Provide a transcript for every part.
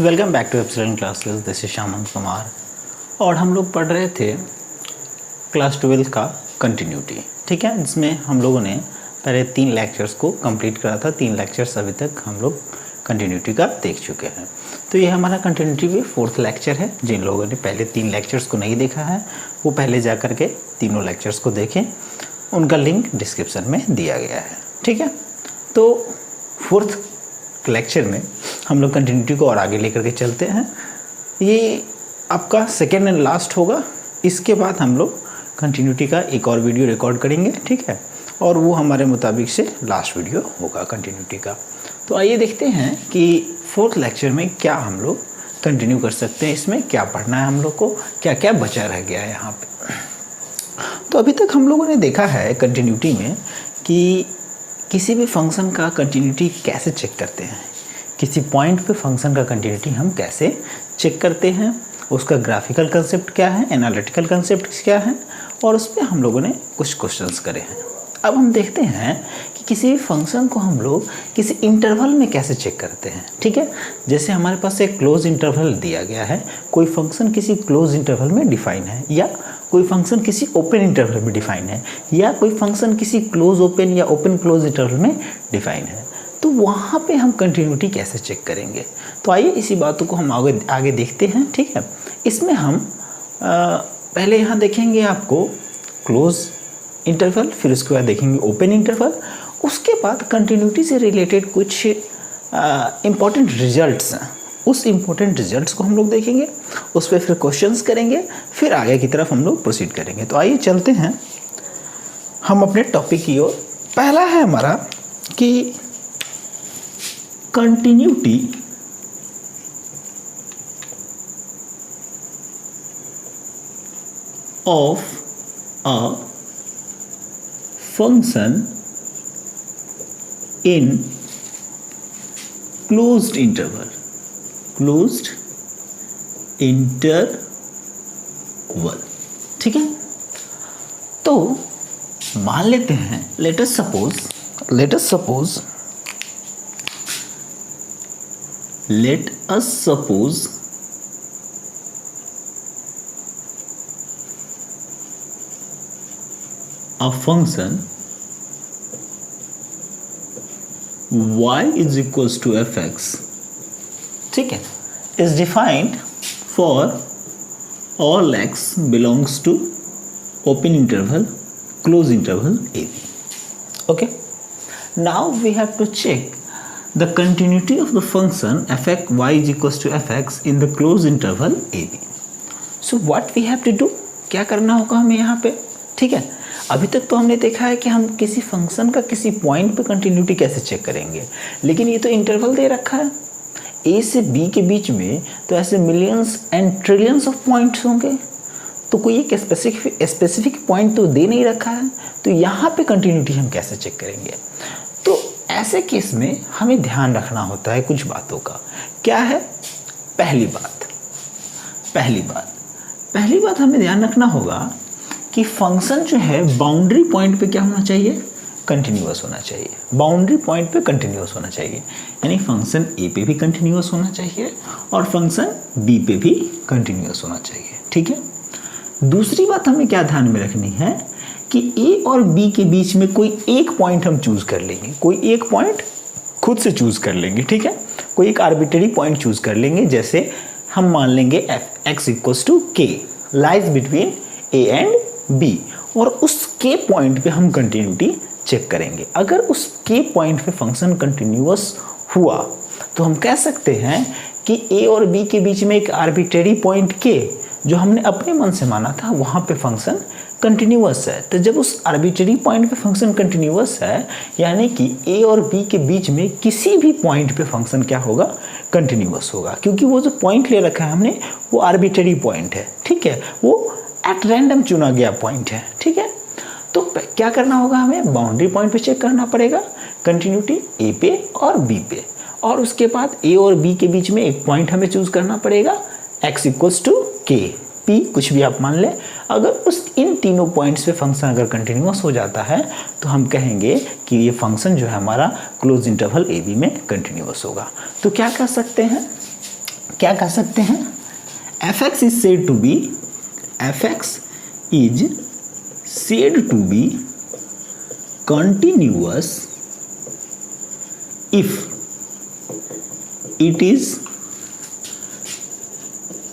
Welcome back to Epsilon Classes. This is Shyaman Kumar और हम लोग पढ़ रहे थे क्लास 12 का कंटिन्यूटी। ठीक है, जिसमें हम लोगों ने पहले 3 लेक्चर्स को कंप्लीट करा था। 3 लेक्चर्स अभी तक हम लोग कंटिन्यूटी का देख चुके हैं। तो ये हमारा कंटिन्यूटी भी 4th लेक्चर है। जिन लोगों ने पहले 3 लेक्चर्स को नहीं देखा है वो पहले जा कर के तीनों लेक्चर्स को देखें, उनका लिंक डिस्क्रिप्शन में दिया गया है। ठीक है, तो 4th लेक्चर में हम लोग कंटिन्यूटी को और आगे लेकर के चलते हैं। ये आपका सेकेंड एंड लास्ट होगा। इसके बाद हम लोग कंटिन्यूटी का एक और वीडियो रिकॉर्ड करेंगे। ठीक है, और वो हमारे मुताबिक से लास्ट वीडियो होगा कंटिन्यूटी का। तो आइए देखते हैं कि 4th लेक्चर में क्या हम लोग कंटिन्यू कर सकते हैं, इसमें क्या पढ़ना है हम लोग को, क्या क्या बचा रह गया है यहाँ पे। तो अभी तक हम लोगों ने देखा है कंटिन्यूटी में कि किसी भी फंक्शन का कंटिन्यूटी कैसे चेक करते हैं, किसी पॉइंट पे फंक्शन का कंटिन्यूटी हम कैसे चेक करते हैं, उसका ग्राफिकल कंसेप्ट क्या है, एनालिटिकल कंसेप्ट क्या है, और उस पर हम लोगों ने कुछ क्वेश्चंस करे हैं। अब हम देखते हैं कि किसी भी फंक्शन को हम लोग किसी इंटरवल में कैसे चेक करते हैं। ठीक है, जैसे हमारे पास एक क्लोज इंटरवल दिया गया है, कोई फंक्शन किसी क्लोज इंटरवल में डिफाइन है, या कोई फंक्शन किसी ओपन इंटरवल में डिफाइन है, या कोई फंक्शन किसी क्लोज ओपन या ओपन क्लोज इंटरवल में डिफाइन है, तो वहाँ पे हम कंटिन्यूटी कैसे चेक करेंगे। तो आइए इसी बातों को हम आगे देखते हैं। ठीक है, इसमें हम पहले यहाँ देखेंगे आपको क्लोज इंटरवल, फिर उसके बाद देखेंगे ओपन इंटरवल, उसके बाद कंटिन्यूटी से रिलेटेड कुछ इम्पॉर्टेंट रिजल्ट्स हैं। उस इम्पोर्टेंट रिजल्ट्स को हम लोग देखेंगे, उस पर फिर क्वेश्चंस करेंगे, फिर आगे की तरफ हम लोग प्रोसीड करेंगे। तो आइए चलते हैं हम अपने टॉपिक की ओर। पहला है हमारा कि continuity of a function in closed interval. Closed interval, ठीक है। तो मान लेते हैं, let us suppose a function y is equals to fx, ठीक है, is defined for all x belongs to open interval, close interval ab. Okay, now we have to check the continuity of the function fx y is equals to fx in the closed interval ab. So what we have to do, क्या करना होगा हमें यहाँ पे। ठीक है, अभी तक तो हमने देखा है कि हम किसी फंक्शन का किसी पॉइंट पे कंटिन्यूटी कैसे चेक करेंगे, लेकिन ये तो इंटरवल दे रखा है ए से बी के बीच में, तो ऐसे millions and trillions of points होंगे, तो कोई एक स्पेसिफिक पॉइंट तो दे नहीं रखा है, तो यहाँ पे कंटिन्यूटी हम कैसे चेक करेंगे। तो ऐसे केस में हमें ध्यान रखना होता है कुछ बातों का। क्या है? पहली बात हमें ध्यान रखना होगा कि फंक्शन जो है बाउंड्री पॉइंट पे क्या होना चाहिए, कंटिन्यूअस होना चाहिए। बाउंड्री पॉइंट पे कंटिन्यूअस होना चाहिए, यानी फंक्शन ए पे भी कंटिन्यूअस होना चाहिए और फंक्शन बी पे भी कंटिन्यूअस होना चाहिए। ठीक है, दूसरी बात हमें क्या ध्यान में रखनी है कि ए और बी के बीच में कोई एक पॉइंट हम चूज कर लेंगे, कोई एक पॉइंट खुद से चूज कर लेंगे। ठीक है, कोई एक आर्बिट्रेरी पॉइंट चूज कर लेंगे, जैसे हम मान लेंगे x equals to k lies between a and b, और उस के पॉइंट पे हम कंटिन्यूटी चेक करेंगे। अगर उस के पॉइंट पे फंक्शन कंटिन्यूअस हुआ तो हम कह सकते हैं कि ए और बी के बीच में एक आर्बिट्रेरी पॉइंट के, जो हमने अपने मन से माना था, वहाँ पे फंक्शन कंटिन्यूअस है। तो जब उस आर्बिट्रेरी पॉइंट पे फंक्शन कंटिन्यूअस है, यानी कि ए और बी के बीच में किसी भी पॉइंट पे फंक्शन क्या होगा, कंटिन्यूअस होगा, क्योंकि वो जो पॉइंट ले रखा है हमने वो आर्बिट्रेरी पॉइंट है। ठीक है, वो एट रैंडम चुना गया पॉइंट है। ठीक है, तो क्या करना होगा, हमें बाउंड्री पॉइंट पे चेक करना पड़ेगा कंटिन्यूटी ए पे और बी पे, और उसके बाद ए और बी के बीच में एक पॉइंट हमें चूज करना पड़ेगा x इक्वल्स टू के, पी कुछ भी आप मान लें। अगर उस इन तीनों पॉइंट्स पे फंक्शन अगर कंटिन्यूअस हो जाता है तो हम कहेंगे कि ये फंक्शन जो है हमारा क्लोज इंटरवल ए बी में कंटिन्यूअस होगा। तो क्या कर सकते हैं, क्या कह सकते हैं, fx is said to be continuous if it is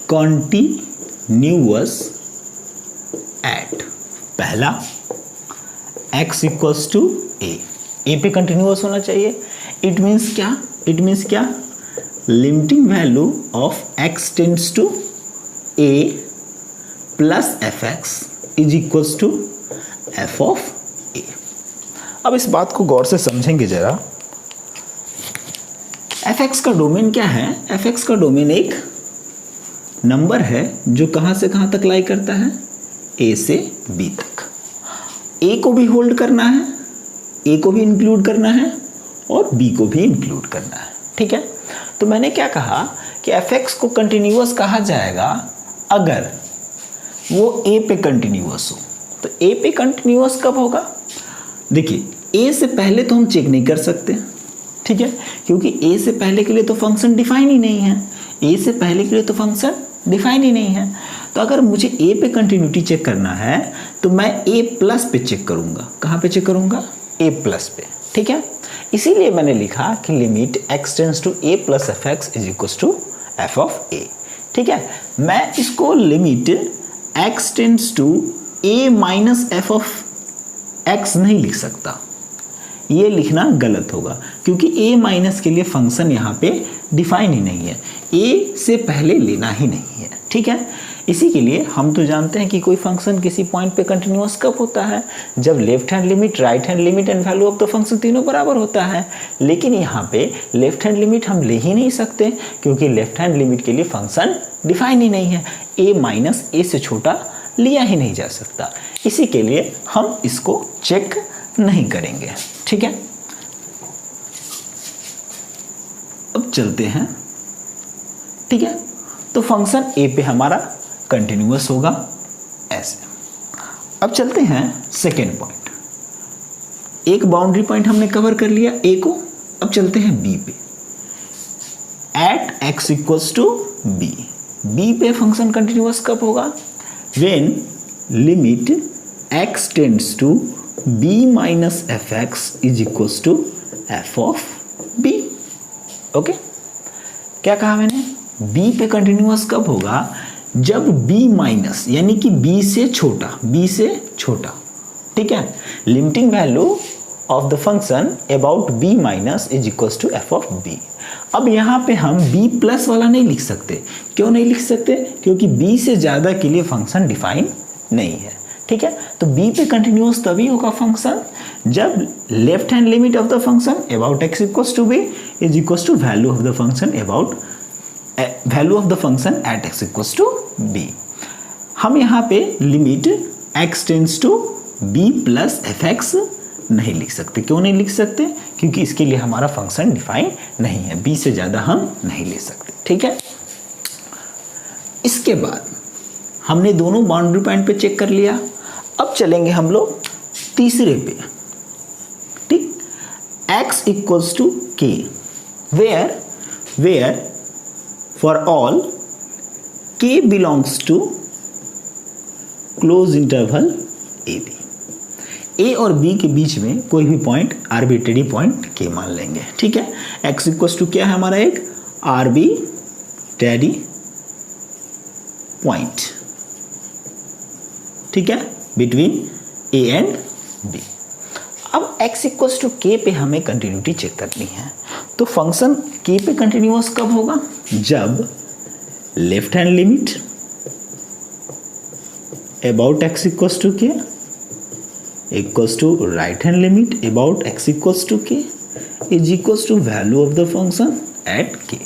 continuous at पहला x इक्वल्स टू ए पे कंटिन्यूअस होना चाहिए। इट मीन्स क्या, limiting value of x tends to a plus f x is equals to f of a. अब इस बात को गौर से समझेंगे जरा। एफ एक्स का डोमेन क्या है, एफ एक्स का डोमेन एक नंबर है जो कहाँ से कहाँ तक लाई करता है, ए से बी तक। ए को भी होल्ड करना है, ए को भी इंक्लूड करना है और बी को भी इंक्लूड करना है। ठीक है, तो मैंने क्या कहा कि एफ एक्स को कंटिन्यूअस कहा जाएगा अगर वो ए पे कंटिन्यूअस हो। तो ए पे कंटिन्यूअस कब होगा, देखिए ए से पहले तो हम चेक नहीं कर सकते, ठीक है, क्योंकि ए से पहले के लिए तो फंक्शन डिफाइन ही नहीं है, ए से पहले के लिए तो फंक्शन डिफाइन ही नहीं है। तो अगर मुझे ए पे कंटिन्यूटी चेक करना है तो मैं ए प्लस पे चेक करूंगा। कहाँ पे चेक करूंगा, ए प्लस पे। ठीक है, इसीलिए मैंने लिखा कि limit x tends to a plus f x is equal to f of a. ठीक है, मैं इसको limit x tends to a minus f of x नहीं लिख सकता, ये लिखना गलत होगा क्योंकि a माइनस के लिए फंक्शन यहाँ पे डिफाइन ही नहीं है, a से पहले लेना ही नहीं है। ठीक है, इसी के लिए हम तो जानते हैं कि कोई फंक्शन किसी पॉइंट पे कंटिन्यूअस कब होता है, जब left hand limit, right hand limit and value of the function तीनों बराबर होता है। लेकिन यहाँ पे लेफ्ट हैंड लिमिट हम ले ही नहीं सकते क्योंकि लेफ्ट हैंड लिमिट के लिए फंक्शन डिफाइन ही नहीं है, a माइनस ए से छोटा लिया ही नहीं जा सकता। इसी के लिए हम इसको चेक नहीं करेंगे। ठीक है, अब चलते हैं। ठीक है, तो फंक्शन ए पे हमारा कंटिन्यूअस होगा ऐसे। अब चलते हैं सेकेंड पॉइंट। एक बाउंड्री पॉइंट हमने कवर कर लिया ए को, अब चलते हैं बी पे। At x equals to b, b पे फंक्शन कंटिन्यूअस कब होगा, when limit x tends to b minus f x is equals to f of b। Okay, क्या कहा मैंने, b पे कंटिन्यूअस कब होगा, जब b माइनस यानी कि b से छोटा। ठीक है, limiting value of the function about b minus is equals to f of b। अब यहाँ पे हम b प्लस वाला नहीं लिख सकते। क्यों नहीं लिख सकते, क्योंकि b से ज़्यादा के लिए फंक्शन डिफाइन नहीं है। ठीक है, तो b पे कंटिन्यूअस तभी होगा फंक्शन जब left hand limit of the function about x equals to b is equals to value of the function about value of the function at x equals to b। हम यहाँ पे limit x tends to b plus f x नहीं लिख सकते। क्यों नहीं लिख सकते, क्योंकि इसके लिए हमारा फंक्शन डिफाइन नहीं है, b से ज़्यादा हम नहीं ले सकते। ठीक है, इसके बाद हमने दोनों बाउंड्री पॉइंट पे चेक कर लिया। अब चलेंगे हम लोग तीसरे पे। ठीक, x equals to k where for all k belongs to close interval a b. A और बी के बीच में कोई भी पॉइंट आर्बिट्रेरी पॉइंट k मान लेंगे। ठीक है, x इक्वल्स टू क्या है हमारा, एक आर्बिट्रेरी पॉइंट। ठीक है, बिटवीन a एंड b। अब x इक्वल्स टू k पे हमें कंटिन्यूटी चेक करनी है। तो फंक्शन k पे कंटिन्यूअस कब होगा, जब left hand limit about x equals to k equals to right hand limit about x equals to k is equals to value of the function at k।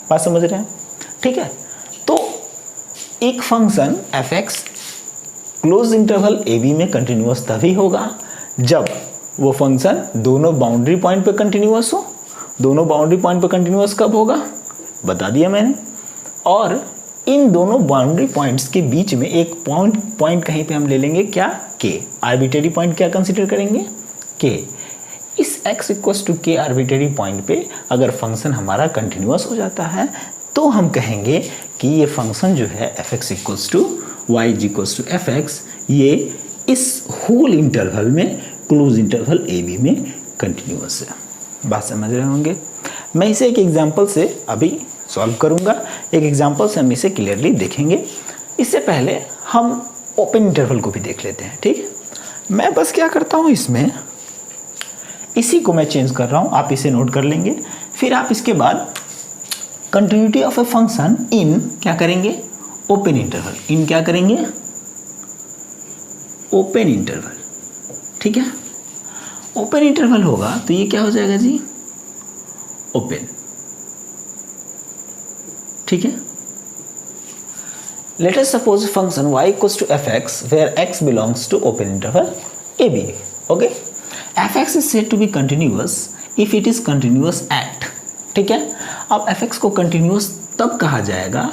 बात समझ रहे हैं। ठीक है, तो एक function f x close interval a b में continuous तभी होगा जब वो फंक्शन दोनों बाउंड्री पॉइंट पे कंटिन्यूअस हो। दोनों बाउंड्री पॉइंट पे कंटिन्यूअस कब होगा, बता दिया मैंने। और इन दोनों बाउंड्री पॉइंट्स के बीच में एक पॉइंट कहीं पे हम ले लेंगे, क्या, k। आर्बिट्रेरी पॉइंट क्या कंसिडर करेंगे, k। इस x equals to k arbitrary point पे अगर फंक्शन हमारा कंटिन्यूअस हो जाता है तो हम कहेंगे कि ये फंक्शन जो है f x equals to y is equals to f x, ये इस होल इंटरवल में, क्लोज इंटरवल ए बी में कंटिन्यूअस है। बात समझ रहे होंगे। मैं इसे एक एग्जांपल से अभी सॉल्व करूंगा, एक एग्जांपल से हम इसे क्लियरली देखेंगे। इससे पहले हम ओपन इंटरवल को भी देख लेते हैं। ठीक, मैं बस क्या करता हूँ, इसमें इसी को मैं चेंज कर रहा हूँ, आप इसे नोट कर लेंगे। फिर आप इसके बाद continuity of a function in क्या करेंगे, ओपन इंटरवल, इन क्या करेंगे, ओपन इंटरवल। ठीक है, ओपन इंटरवल होगा तो ये क्या हो जाएगा जी, ओपन। ठीक है, let us suppose a function y equals to fx where x belongs to open interval ab. Okay, fx is said to be continuous if it is continuous at. ठीक है, अब fx को continuous तब कहा जाएगा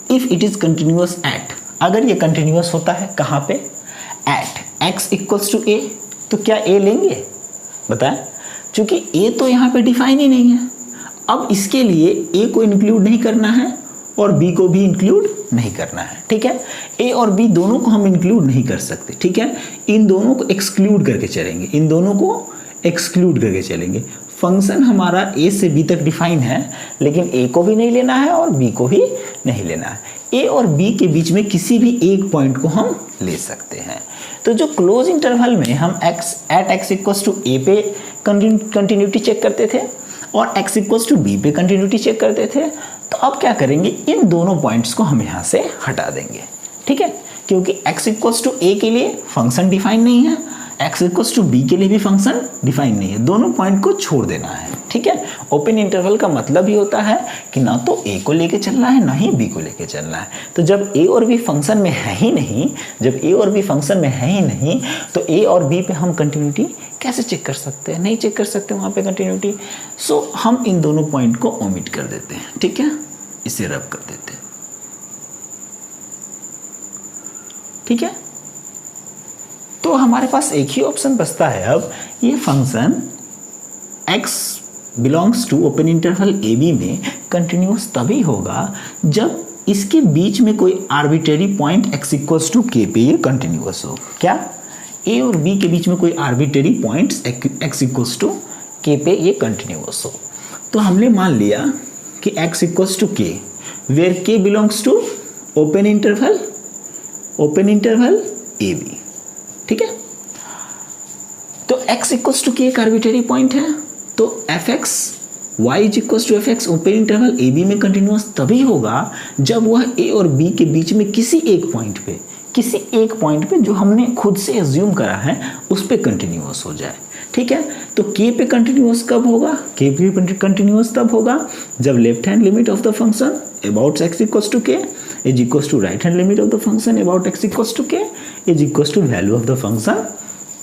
if it is continuous at, अगर ये continuous होता है कहाँ पे, at x equals to a। तो क्या a लेंगे, बताएं, क्योंकि a तो यहाँ पे डिफाइन ही नहीं है। अब इसके लिए a को इंक्लूड नहीं करना है और b को भी इंक्लूड नहीं करना है। ठीक है, a और b दोनों को हम इंक्लूड नहीं कर सकते। ठीक है, इन दोनों को एक्सक्लूड करके चलेंगे, इन दोनों को एक्सक्लूड करके चलेंगे। फंक्शन हमारा a से b तक डिफाइन है, लेकिन a को भी नहीं लेना है और b को भी नहीं लेना है। a और b के बीच में किसी भी एक पॉइंट को हम ले सकते हैं। तो जो क्लोज इंटरवल में हम at x equals to a पे कंटिन्यूटी चेक करते थे और x इक्वल्स टू b पे कंटिन्यूटी चेक करते थे, तो अब क्या करेंगे, इन दोनों पॉइंट्स को हम यहाँ से हटा देंगे। ठीक है, क्योंकि x इक्वल्स टू a के लिए फंक्शन डिफाइन नहीं है, x इक्वल्स टू b के लिए भी फंक्शन डिफाइन नहीं है, दोनों पॉइंट को छोड़ देना है। ठीक है, ओपन इंटरवल का मतलब ही होता है कि ना तो a को लेके चलना है ना ही b को लेके चलना है। तो जब a और b फंक्शन में है ही नहीं, जब a और b फंक्शन में है ही नहीं, तो a और b पे हम कंटिन्यूटी कैसे चेक कर सकते हैं, नहीं चेक कर सकते वहाँ पे कंटिन्यूटी। सो हम इन दोनों पॉइंट को ओमिट कर देते हैं। ठीक है, इसे रब कर देते हैं। ठीक है, तो हमारे पास एक ही ऑप्शन बचता है अब, ये function x belongs to open interval a b में कंटिन्यूअस तभी होगा जब इसके बीच में कोई arbitrary point x equals to k पे ये कंटिन्यूअस हो। क्या, a और b के बीच में कोई arbitrary points x equals to k पे ये कंटिन्यूअस हो। तो हमने मान लिया कि x equals to k where k belongs to open interval a b. ठीक है, तो x इक्वल्स टू k एक आर्बिट्रेरी पॉइंट है, तो f x y is equals to f x open interval a b में कंटिन्यूअस तभी होगा जब वह a और b के बीच में किसी एक पॉइंट पे जो हमने खुद से एज्यूम करा है उस पे कंटिन्यूअस हो जाए। ठीक है, तो k पे कंटिन्यूअस कब होगा, k पे कंटिन्यूअस तब होगा जब left hand limit of the function about x equals to k is equals to right hand limit of the function about x equals to k is equals to value of the function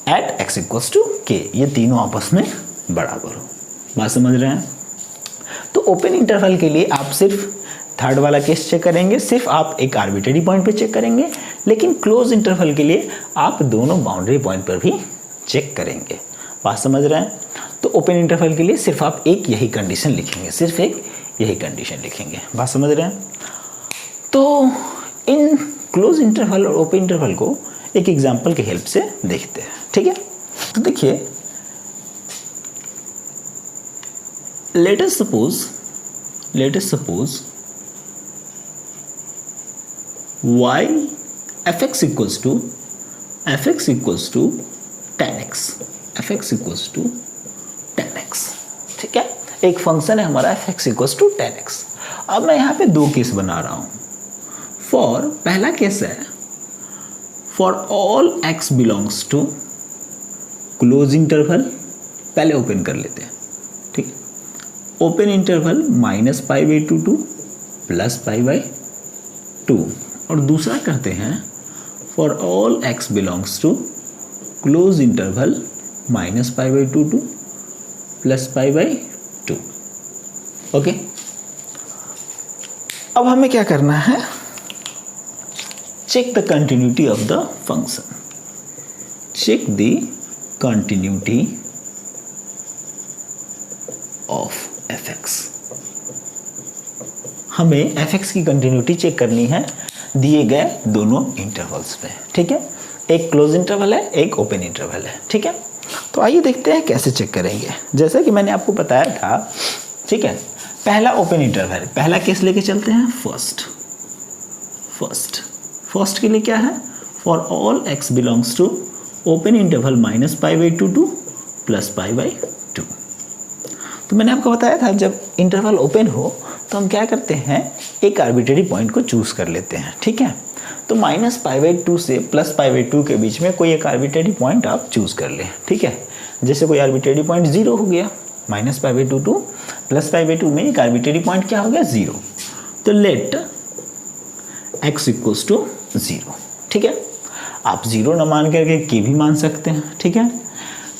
at x equals to k, ये तीनों आपस में बराबर हो। बात समझ रहे हैं। तो ओपन इंटरवल के लिए आप सिर्फ थर्ड वाला केस चेक करेंगे, सिर्फ आप एक आर्बिट्रेरी पॉइंट पे चेक करेंगे, लेकिन क्लोज इंटरवल के लिए आप दोनों बाउंड्री पॉइंट पर भी चेक करेंगे। बात समझ रहे हैं। तो ओपन इंटरवल के लिए सिर्फ आप एक यही कंडीशन लिखेंगे, सिर्फ एक यही कंडीशन लिखेंगे। बात समझ रहे हैं। तो इन क्लोज इंटरवल और ओपन इंटरवल को एक एग्जाम्पल के हेल्प से देखते हैं। ठीक है, तो देखिए, let us suppose y fx equals to 10x। ठीक है, एक फंक्शन है हमारा fx equals to 10x। अब मैं यहाँ पे दो केस बना रहा हूँ। फॉर पहला केस है for all x belongs to close interval, पहले ओपन कर लेते हैं। ठीक, ओपन इंटरवल -π/2 टू +π/2, और दूसरा करते हैं for all x belongs to close interval -π/2 to +π/2। Okay, अब हमें क्या करना है, check the continuity of the function, check the continuity of fx। हमें एफ एक्स की कंटिन्यूटी चेक करनी है दिए गए दोनों इंटरवल्स पे, ठीक है। एक क्लोज इंटरवल है, एक ओपन इंटरवल है, ठीक है। तो आइए देखते हैं कैसे चेक करेंगे। जैसा कि मैंने आपको बताया था, ठीक है, पहला ओपन इंटरवल, पहला केस लेके चलते हैं फर्स्ट के लिए क्या है, for all x belongs to open interval -π/2 to +π/2। तो मैंने आपको बताया था जब इंटरवल ओपन हो तो हम क्या करते हैं, एक आर्बिट्रेरी पॉइंट को चूज कर लेते हैं, ठीक है। तो -π/2 से +π/2 के बीच में कोई एक आर्बिट्रेरी पॉइंट आप चूज कर लें, ठीक है। जैसे कोई आर्बिट्रेरी पॉइंट 0 हो गया, -π/2 टू +π/2 में एक आर्बिट्रेरी पॉइंट क्या हो गया, 0। तो लेट x इक्वल्स टू 0, ठीक है। आप 0 न मान करके k भी मान सकते हैं, ठीक है।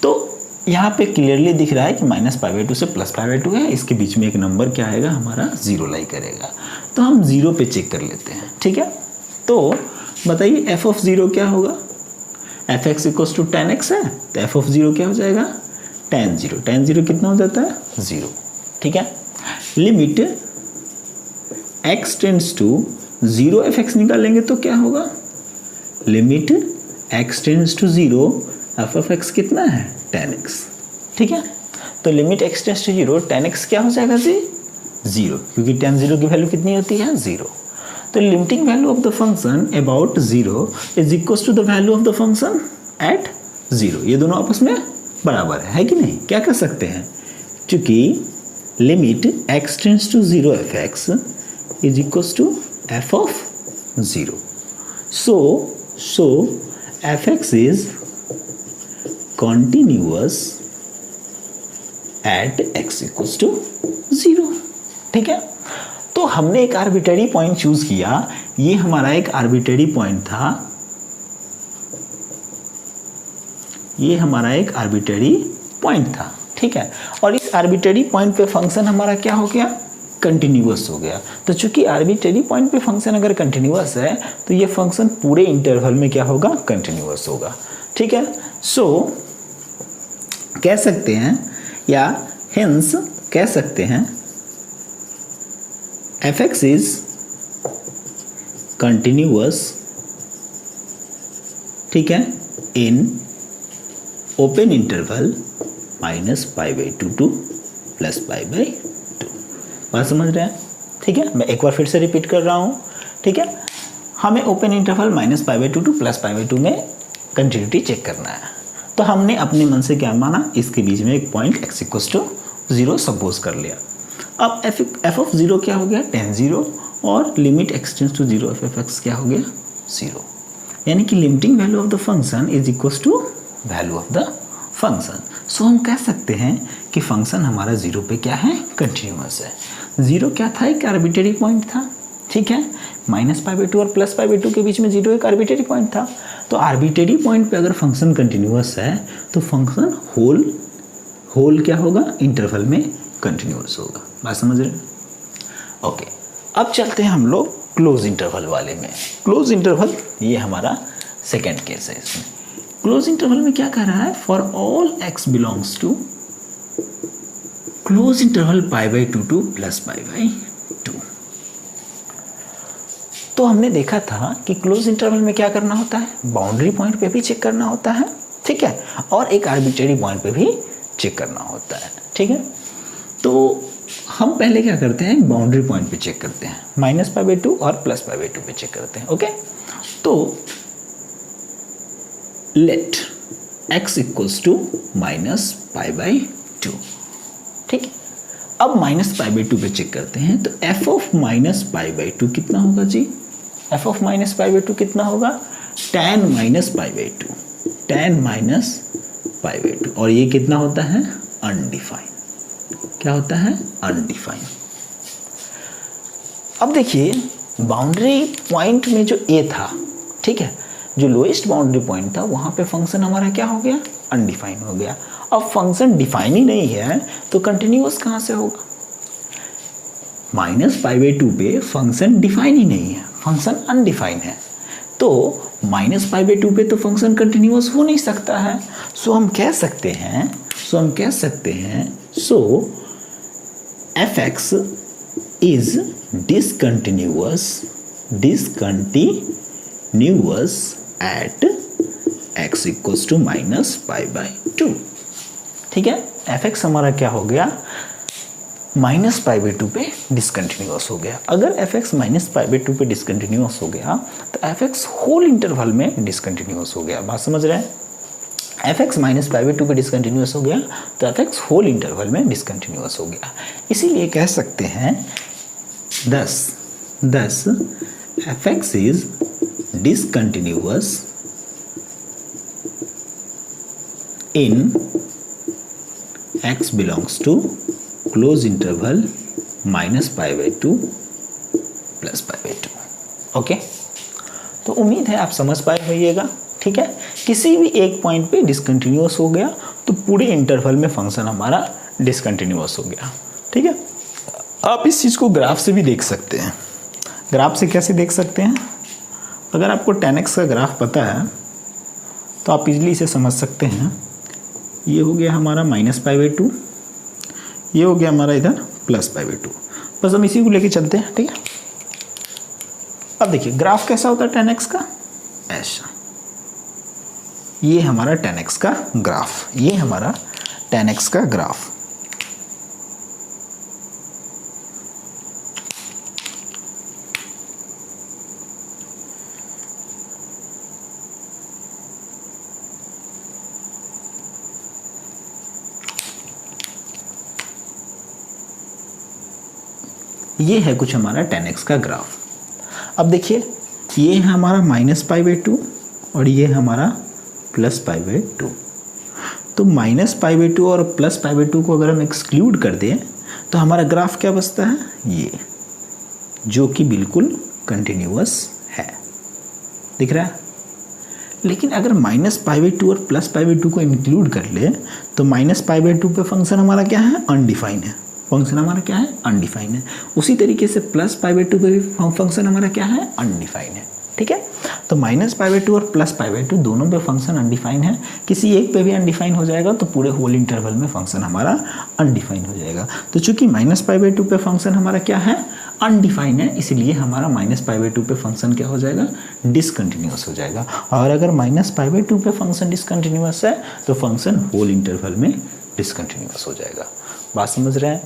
तो यहाँ पे क्लियरली दिख रहा है कि -π/2 से +π/2 है, इसके बीच में एक नंबर क्या आएगा हमारा, 0 लाई करेगा। तो हम 0 पे चेक कर लेते हैं, ठीक है। तो बताइए f ऑफ 0 क्या होगा, f(x) equals to tan x है, तो f ऑफ 0 क्या हो जाएगा, tan 0 कितना हो जाता है, 0, ठीक है। Limit x tends to 0 f(x) निकालेंगे तो क्या होगा, limit x tends to 0 f of x कितना है, tan x, ठीक है। तो limit x tends to 0 tan x क्या हो जाएगा जी, 0, क्योंकि tan 0 की वैल्यू कितनी होती है, 0। तो limiting value of the function about 0 is equal to the value of the function at 0। ये दोनों आपस में बराबर है कि नहीं, क्या कर सकते हैं, क्योंकि limit x tends to 0 f(x) is equal to f of 0। So f(x) is continuous at x equals to 0, ठीक है। तो हमने एक आर्बिट्रेरी पॉइंट चूज किया, ये हमारा एक आर्बिट्रेरी पॉइंट था, ये हमारा एक आर्बिट्रेरी पॉइंट था, ठीक है। और इस आर्बिट्रेरी पॉइंट पे फंक्शन हमारा क्या हो गया, कंटिन्यूअस हो गया। तो चूंकि आर्बिट्रेरी पॉइंट पे फंक्शन अगर कंटिन्यूअस है तो ये फंक्शन पूरे इंटरवल में क्या होगा, कंटिन्यूअस होगा, ठीक है। सो कह सकते हैं या हेंस कह सकते हैं f(x) is continuous, ठीक है, in open interval -π/2 to +π/2। बात समझ रहे हैं, ठीक है। मैं एक बार फिर से रिपीट कर रहा हूँ, ठीक है। हमें ओपन इंटरवल -π/2 टू +π/2 में कंटिन्यूटी चेक करना है। तो हमने अपने मन से क्या माना, इसके बीच में एक point x equals to 0 suppose कर लिया। अब f ऑफ 0 क्या हो गया, tan 0, और limit x tends to 0 f of x क्या हो गया, 0। यानी कि limiting value of the function is equals to value of the function. So हम कह सकते हैं कि फंक्शन हमारा 0 पे क्या है, कंटिन्यूअस है। 0 क्या था, एक आर्बिट्रेरी पॉइंट था, ठीक है। -π/2 और +π/2 के बीच में 0 एक आर्बिट्रेरी पॉइंट था। तो आर्बिट्रेरी पॉइंट पे अगर फंक्शन कंटिन्यूअस है तो फंक्शन होल क्या होगा, इंटरवल में कंटिन्यूअस होगा। बात समझ रहे हैं, ओके। अब चलते हैं हम लोग क्लोज इंटरवल वाले में। क्लोज इंटरवल ये हमारा सेकेंड केस है। इसमें क्लोज इंटरवल में क्या कह रहा है, for all x belongs to close interval π/2 to +π/2। तो हमने देखा था कि क्लोज इंटरवल में क्या करना होता है, बाउंड्री पॉइंट पे भी चेक करना होता है, ठीक है, और एक आर्बिट्रेरी पॉइंट पे भी चेक करना होता है, ठीक है। तो हम पहले क्या करते हैं, बाउंड्री पॉइंट पे चेक करते हैं, -π/2 और +π/2 पे चेक करते हैं, ओके। तो लेट x इक्वल्स टू -π/2, ठीक है। अब -π/2 पे चेक करते हैं, तो f ऑफ -π/2 कितना होगा जी, f ऑफ -π/2 कितना होगा, tan -π/2, tan -π/2, और ये कितना होता है, अनडिफाइन। क्या होता है, अनडिफाइन। अब देखिए बाउंड्री पॉइंट में जो a था, ठीक है, जो लोएस्ट बाउंड्री पॉइंट था, वहां पे फंक्शन हमारा क्या हो गया, अनडिफाइन हो गया। अब फंक्शन डिफाइन ही नहीं है तो कंटिन्यूअस कहाँ से होगा, -π/2 पे फंक्शन डिफाइन ही नहीं है, फंक्शन अनडिफाइन है। तो -π/2 पे तो फंक्शन कंटिन्यूअस हो नहीं सकता है। सो हम कह सकते हैं f(x) is discontinuous at x equals to -π/2। ठीक है, fx हमारा क्या हो गया, -π/2 पे डिसकंटिन्यूअस हो गया। अगर fx -π/2 पे डिसकंटिन्यूअस हो गया तो fx होल इंटरवल में डिसकंटिन्यूअस हो गया। बात समझ रहे हैं, fx -π/2 पे डिसकंटिन्यूअस हो गया तो fx होल इंटरवल में डिसकंटिन्यूअस हो गया। इसीलिए कह सकते हैं thus fx is discontinuous in x belongs to close interval -π/2 +π/2। Okay, तो उम्मीद है आप समझ पाए होइएगा। ठीक है, किसी भी एक पॉइंट पे डिसकंटिन्यूअस हो गया तो पूरे इंटरवल में फंक्शन हमारा डिसकंटिन्यूअस हो गया। ठीक है, आप इस चीज़ को ग्राफ से भी देख सकते हैं। ग्राफ से कैसे देख सकते हैं, अगर आपको tan x का ग्राफ पता है तो आप इजीली इसे समझ सकते हैं। ये हो गया हमारा -π/2, ये हो गया हमारा इधर +π/2। बस हम इसी को लेके चलते हैं। ठीक है, अब देखिए ग्राफ कैसा होता है tan x का, ऐसा। ये हमारा tan x का ग्राफ, ये हमारा tan x का ग्राफ। ये है कुछ हमारा tan x का ग्राफ। अब देखिए ये है हमारा -π/2 और ये हमारा +π/2। तो -π/2 और +π/2 को अगर हम एक्सक्लूड कर दें तो हमारा ग्राफ क्या बचता है, ये, जो कि बिल्कुल कंटिन्यूअस है। दिख रहा है, लेकिन अगर -π/2 और +π/2 को इंक्लूड कर ले तो -π/2 पे फंक्शन हमारा क्या है, अनडिफाइंड है। फंक्शन हमारा क्या है, अनडिफाइंड है। उसी तरीके से +π/2 पे भी फंक्शन हमारा क्या है, अनडिफाइंड है। ठीक है, तो -π/2 और +π/2 दोनों पे फंक्शन अनडिफाइंड है। किसी एक पे भी अनडिफाइन हो जाएगा तो पूरे होल इंटरवल में फंक्शन हमारा अनडिफाइंड हो जाएगा। तो चूंकि -π/2 पे फंक्शन हमारा क्या है, अनडिफाइंड है, इसलिए हमारा -π/2 पे फंक्शन क्या हो जाएगा, डिसकंटिन्यूअस हो जाएगा। और अगर -π/2 पे फंक्शन डिसकंटिन्यूअस है तो फंक्शन होल इंटरवल में डिसकंटिन्यूअस हो जाएगा। बात समझ रहे हैं।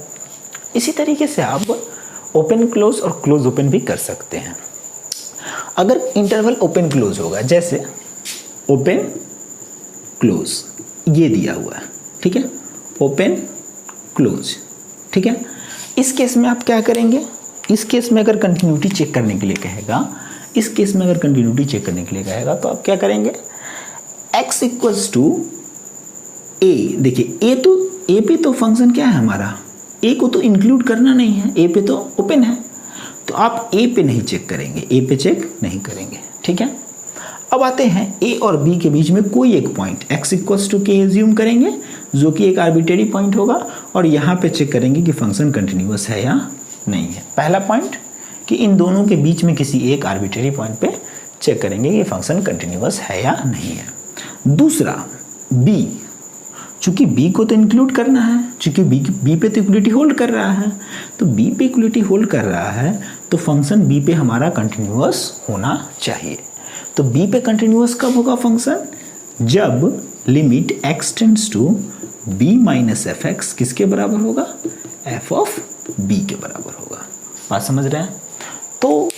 इसी तरीके से आप ओपन क्लोज और क्लोज ओपन भी कर सकते हैं। अगर इंटरवल ओपन क्लोज होगा, जैसे ओपन क्लोज ये दिया हुआ है, ठीक है, ओपन क्लोज। ठीक है, इस केस में आप क्या करेंगे, इस केस में अगर कंटिन्यूटी चेक करने के लिए कहेगा, इस केस में अगर कंटिन्यूटी चेक करने के लिए कहेगा तो आप क्या करेंगे, x इक्वल्स टू a। देखिए a पे तो फंक्शन क्या है हमारा, a को तो इंक्लूड करना नहीं है, a पे तो ओपन है, तो आप a पे नहीं चेक करेंगे, a पे चेक नहीं करेंगे। ठीक है, अब आते हैं a और b के बीच में कोई एक point x equals to k assume करेंगे, जो कि एक आर्बिट्रेरी पॉइंट होगा, और यहाँ पे चेक करेंगे कि फंक्शन कंटिन्यूअस है या नहीं है। पहला पॉइंट कि इन दोनों के बीच में किसी एक आर्बिट्रेरी पॉइंट पे चेक करेंगे कि फंक्शन कंटिन्यूअस है या नहीं है। दूसरा b, चूंकि b को तो इंक्लूड करना है, चूंकि b पे तो इक्वलिटी होल्ड कर रहा है, तो b पे इक्वलिटी होल्ड कर रहा है तो फंक्शन b पे हमारा कंटिन्यूअस होना चाहिए। तो b पे कंटिन्यूअस कब होगा फंक्शन, जब limit x tends to b minus fx किसके बराबर होगा, f ऑफ b के बराबर होगा। बात समझ रहे हैं। तो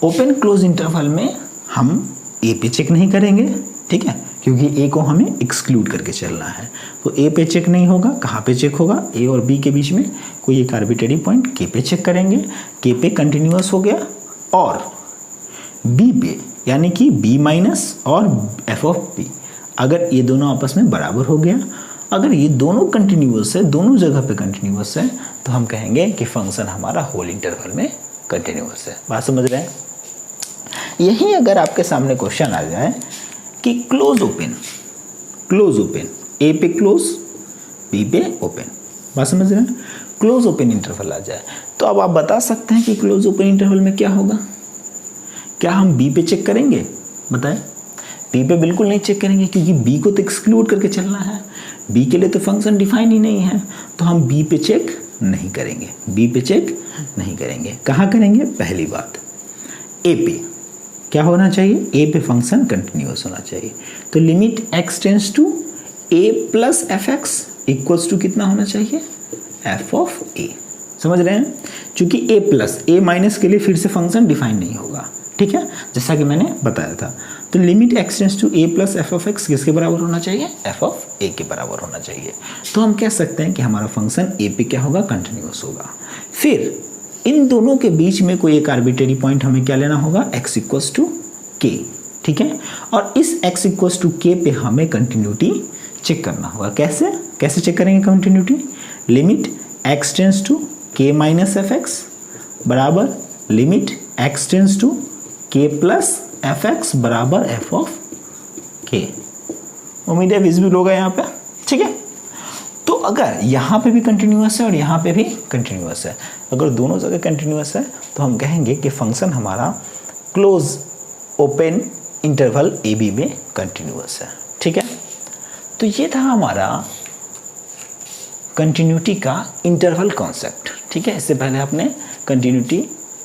ओपन क्लोज इंटरवल में हम a पे चेक नहीं करेंगे, ठीक है, क्योंकि a को हमें एक्सक्लूड करके चलना है। तो a पे चेक नहीं होगा, कहाँ पे चेक होगा, a और b के बीच में कोई एक आर्बिट्रेरी पॉइंट k पे चेक करेंगे, k पे कंटिन्यूअस हो गया, और b पे यानी कि b माइनस और f ऑफ b, अगर ये दोनों आपस में बराबर हो गया, अगर ये दोनों कंटिन्यूअस है, दोनों जगह पे कंटिन्यूअस है, तो हम कहेंगे कि फंक्शन हमारा होल इंटरवल में कंटिन्यूअस है। बात समझ रहे हैं। यही अगर आपके सामने क्वेश्चन आ जाए कि क्लोज ओपन a पे क्लोज b पे ओपन, बात समझ रहे हैं, क्लोज ओपन इंटरवल आ जाए, तो अब आप बता सकते हैं कि क्लोज ओपन इंटरवल में क्या होगा। क्या हम b पे चेक करेंगे, बताएं। b पे बिल्कुल नहीं चेक करेंगे, क्योंकि b को तो एक्सक्लूड करके चलना है, b के लिए तो फंक्शन डिफाइन ही नहीं है, तो हम b पे चेक नहीं करेंगे, बी पे चेक नहीं करेंगे। कहाँ करेंगे? पहली बात ए पे क्या होना चाहिए? ए पे फंक्शन कंटिन्यूअस होना चाहिए। तो limit x tends to a plus f x equals to कितना होना चाहिए? F of a. समझ रहे हैं? चूंकि ए प्लस ए माइनस के लिए फिर से फंक्शन डिफाइन नहीं होगा, ठीक है, जैसा कि मैंने बताया था। तो limit x tends to a plus f of x किसके बराबर होना चाहिए? एफ ऑफ ए के बराबर होना चाहिए। तो हम कह सकते हैं कि हमारा फंक्शन ए पे क्या होगा? कंटिन्यूअस होगा। फिर इन दोनों के बीच में कोई एक आर्बिट्रेरी पॉइंट हमें क्या लेना होगा? एक्स इक्वल्स टू के, ठीक है। और इस एक्स इक्वल्स टू के पे हमें कंटिन्यूटी चेक करना होगा। कैसे कैसे चेक करेंगे continuity? Limit x tends to k minus f x बराबर limit x tends to k plus f x बराबर एफ ऑफ के। उम्मीद है विजिबल होगा यहाँ पे, ठीक है। तो अगर यहाँ पे भी कंटिन्यूअस है और यहाँ पे भी कंटिन्यूअस है, अगर दोनों जगह कंटिन्यूअस है तो हम कहेंगे कि फंक्शन हमारा close open interval a b में कंटिन्यूअस है, ठीक है। तो ये था हमारा कंटिन्यूटी का इंटरवल कॉन्सेप्ट, ठीक है। इससे पहले आपने कंटिन्यूटी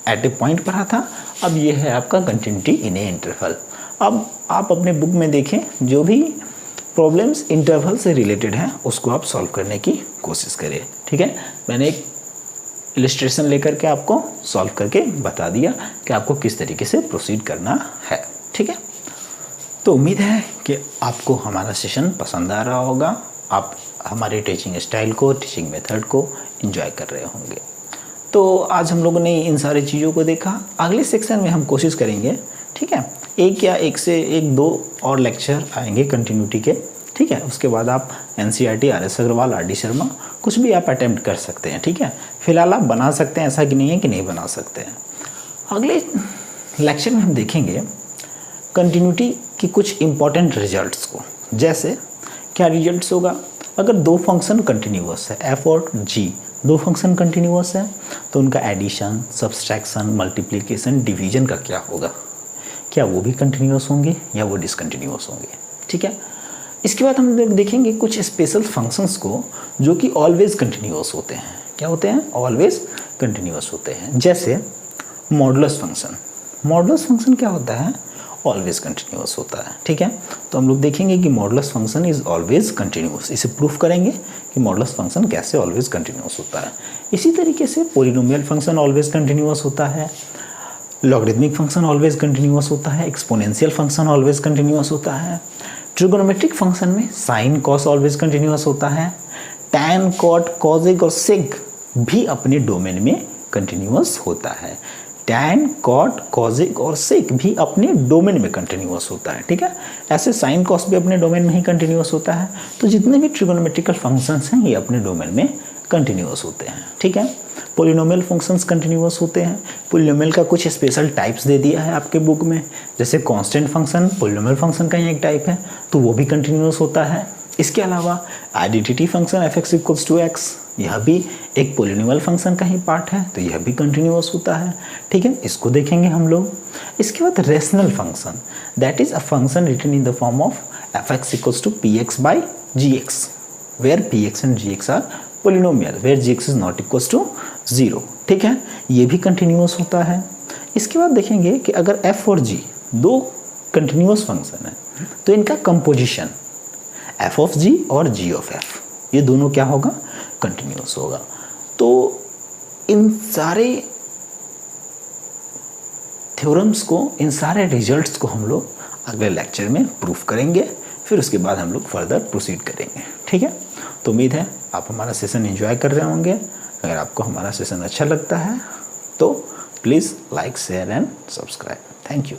एट ए पॉइंट पढ़ा था, अब ये है आपका कंटिन्यूटी इन ए इंटरवल। अब आप अपने बुक में देखें, जो भी प्रॉब्लम्स इंटरवल से रिलेटेड हैं उसको आप सॉल्व करने की कोशिश करें, ठीक है। मैंने एक इलस्ट्रेशन लेकर के आपको सॉल्व करके बता दिया कि आपको किस तरीके से प्रोसीड करना है, ठीक है। तो उम्मीद है कि आपको हमारा सेशन पसंद आ रहा होगा, आप हमारे टीचिंग स्टाइल को, टीचिंग मेथड को एंजॉय कर रहे होंगे। तो आज हम लोगों ने इन सारी चीज़ों को देखा। अगले सेक्शन में हम कोशिश करेंगे, ठीक है, एक या एक से एक दो और लेक्चर आएंगे कंटिन्यूटी के, ठीक है। उसके बाद आप NCERT, RS Agarwal, RD Sharma कुछ भी आप अटेम्प्ट कर सकते हैं, ठीक है। फिलहाल आप बना सकते हैं, ऐसा कि नहीं है कि नहीं बना सकते हैं। अगले लेक्चर में हम देखेंगे कंटिन्यूटी की कुछ इंपॉर्टेंट रिजल्ट्स को। जैसे क्या रिजल्ट्स होगा? अगर दो फंक्शन कंटिन्यूअस है, f और g दो फंक्शन कंटिन्यूअस है, तो उनका एडिशन, सब्सट्रैक्शन, मल्टीप्लिकेशन, डिवीजन का क्या होगा? क्या वो भी कंटिन्यूअस होंगे या वो डिसकंटिन्यूअस होंगे, ठीक है। इसके बाद हम लोग देखेंगे कुछ स्पेशल फंक्शंस को जो कि ऑलवेज कंटिन्यूअस होते हैं। क्या होते हैं? ऑलवेज कंटिन्यूअस होते हैं। जैसे मॉडुलस फंक्शन। मॉडुलस फंक्शन क्या होता है? ऑलवेज कंटिन्यूअस होता है, ठीक है। तो हम लोग देखेंगे कि modulus function is always continuous. इसे प्रूफ करेंगे कि मॉडुलस फंक्शन कैसे ऑलवेज कंटिन्यूअस होता है। इसी तरीके से पॉलिनोमियल फंक्शन ऑलवेज कंटिन्यूअस होता है, लॉगरिथमिक फंक्शन ऑलवेज कंटिन्यूअस होता है, एक्सपोनेंशियल फंक्शन ऑलवेज कंटिन्यूअस होता है। ट्रिगोनोमेट्रिक फंक्शन में साइन कॉस ऑलवेज कंटिन्यूअस होता है। टैन कॉट कॉसेक और सेक भी अपने डोमेन में कंटिन्यूअस होता है। टैन कॉट कॉसेक और सेक भी अपने डोमेन में कंटिन्यूअस होता है, ठीक है। ऐसे साइन कॉस भी अपने डोमेन में ही कंटिन्यूअस होता है। तो जितने भी ट्रिगोनोमेट्रिकल फंक्शंस हैं ये अपने डोमेन में कंटिन्यूअस होते हैं, ठीक है। पॉलिनोमियल फंक्शंस कंटिन्यूअस होते हैं। पॉलिनोमियल का कुछ स्पेशल टाइप्स दे दिया है आपके बुक में, जैसे कांस्टेंट फंक्शन पॉलिनोमियल फंक्शन का ही एक टाइप है, तो वो भी कंटिन्यूअस होता है। इसके अलावा आइडेंटिटी फंक्शन f(x = x), यह भी एक पॉलिनोमियल फंक्शन का ही पार्ट है, तो यह भी कंटिन्यूअस होता है, ठीक है। इसको देखेंगे हम लोग। इसके बाद rational function, that is a function written in the form of f(x = px/gx), where px and gx are polynomial, where gx is not equal to 0, ठीक है। ये भी कंटिन्यूअस होता है। इसके बाद देखेंगे कि अगर f और g दो कंटिन्यूअस फंक्शन है तो इनका कंपोजिशन f of g और g of f ये दोनों क्या होगा? कंटिन्यूअस होगा। तो इन सारे थ्योरम्स को, इन सारे रिजल्ट्स को हम लोग अगले लेक्चर में प्रूफ करेंगे, फिर उसके बाद हम लोग फर्दर प्रोसीड करेंगे, ठीक है। तो उम्मीद है आप हमारा सेशन एंजॉय कर रहे होंगे। अगर आपको हमारा सेशन अच्छा लगता है तो please like, share and subscribe. Thank you.